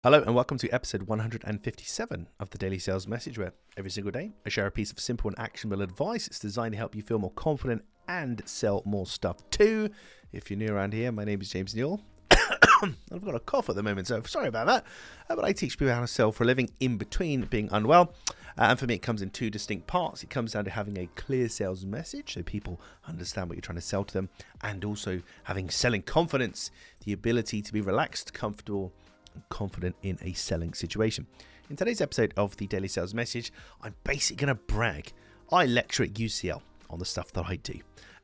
Hello and welcome to episode 157 of the Daily Sales Message, where every single day I share a piece of simple and actionable advice. It's designed to help you feel more confident and sell more stuff too. If you're new around here, my name is James Newell. I've got a cough at the moment, so sorry about that. But I teach people how to sell for a living in between being unwell. And for me, it comes in two distinct parts. It comes down to having a clear sales message so people understand what you're trying to sell to them, and also having selling confidence, the ability to be relaxed, comfortable, confident in a selling situation. In today's episode of the Daily Sales Message, I'm basically going to brag. I lecture at UCL on the stuff that I do,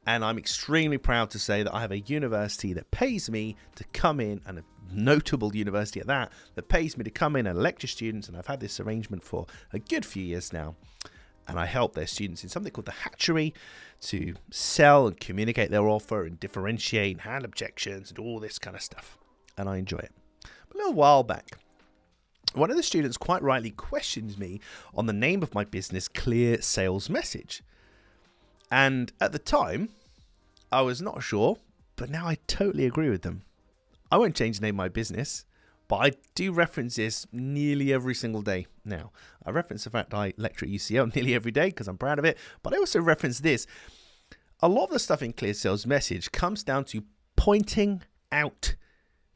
and I'm extremely proud to say that I have a university that pays me to come in, and a notable university at that pays me to come in and lecture students, and I've had this arrangement for a good few years now, and I help their students in something called the Hatchery to sell and communicate their offer and differentiate and handle objections and all this kind of stuff, and I enjoy it. A little while back, one of the students quite rightly questioned me on the name of my business, Clear Sales Message. And at the time, I was not sure, but now I totally agree with them. I won't change the name of my business, but I do reference this nearly every single day now. I reference the fact I lecture at UCL nearly every day because I'm proud of it, but I also reference this. A lot of the stuff in Clear Sales Message comes down to pointing out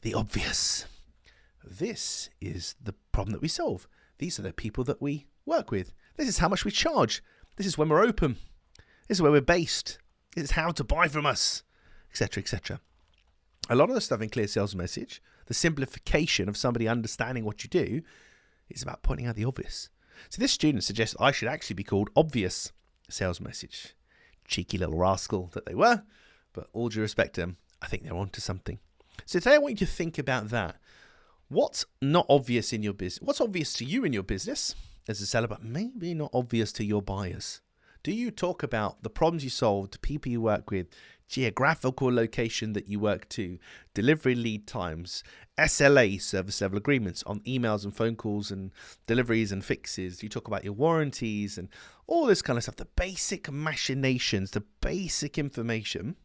the obvious. This is the problem that we solve. These are the people that we work with. This is how much we charge. This is when we're open. This is where we're based. This is how to buy from us, etc., etc. A lot of the stuff in Clear Sales Message, the simplification of somebody understanding what you do, is about pointing out the obvious. So this student suggests I should actually be called Obvious Sales Message. Cheeky little rascal that they were, but all due respect to them, I think they're onto something. So today I want you to think about that. What's not obvious in your business? What's obvious to you in your business as a seller, but maybe not obvious to your buyers? Do you talk about the problems you solve, the people you work with, geographical location that you work to, delivery lead times, SLA, service level agreements, on emails and phone calls and deliveries and fixes? Do you talk about your warranties and all this kind of stuff? The basic machinations, the basic information,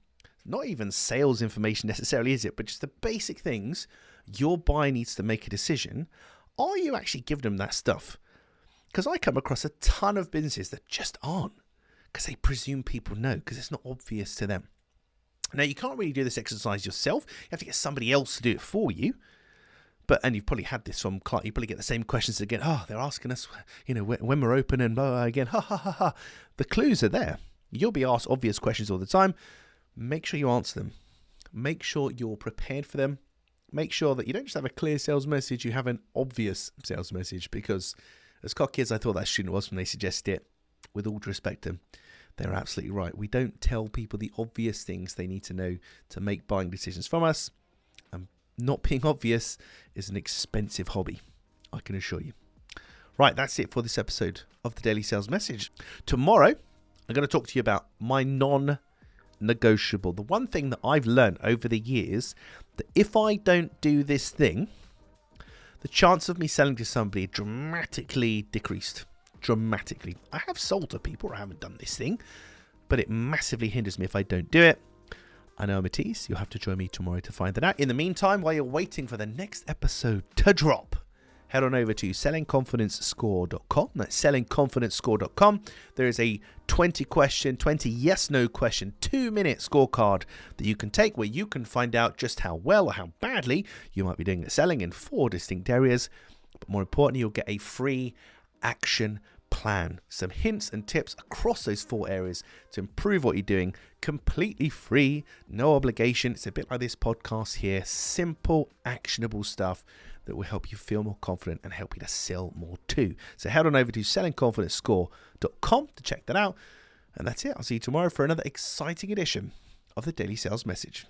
not even sales information necessarily, is it? But just the basic things. Your buyer needs to make a decision. Are you actually giving them that stuff? Because I come across a ton of businesses that just aren't, because they presume people know, because it's not obvious to them. Now, you can't really do this exercise yourself. You have to get somebody else to do it for you. And you've probably had this from clients. You probably get the same questions again. Oh, they're asking us, when we're open and blah, blah, again. Ha, ha, ha, ha. The clues are there. You'll be asked obvious questions all the time. Make sure you answer them. Make sure you're prepared for them. Make sure that you don't just have a clear sales message, you have an obvious sales message, because as cocky as I thought that student was when they suggested it, with all due respect to them, they're absolutely right. We don't tell people the obvious things they need to know to make buying decisions from us. And not being obvious is an expensive hobby, I can assure you. Right, that's it for this episode of the Daily Sales Message. Tomorrow, I'm going to talk to you about my non-negotiable. The one thing that I've learned over the years, that if I don't do this thing, the chance of me selling to somebody dramatically decreased. Dramatically. I have sold to people, I haven't done this thing, but it massively hinders me if I don't do it. I know I'm a tease. You'll have to join me tomorrow to find that out. In the meantime, while you're waiting for the next episode to drop, head on over to sellingconfidencescore.com. That's sellingconfidencescore.com. There is a 20 yes/no question, 2-minute scorecard that you can take, where you can find out just how well or how badly you might be doing at selling in 4 distinct areas. But more importantly, you'll get a free action plan, some hints and tips across those 4 areas to improve what you're doing, completely free, no obligation. It's a bit like this podcast here, simple, actionable stuff that will help you feel more confident and help you to sell more too. So head on over to sellingconfidencescore.com to check that out. And that's it. I'll see you tomorrow for another exciting edition of the Daily Sales Message.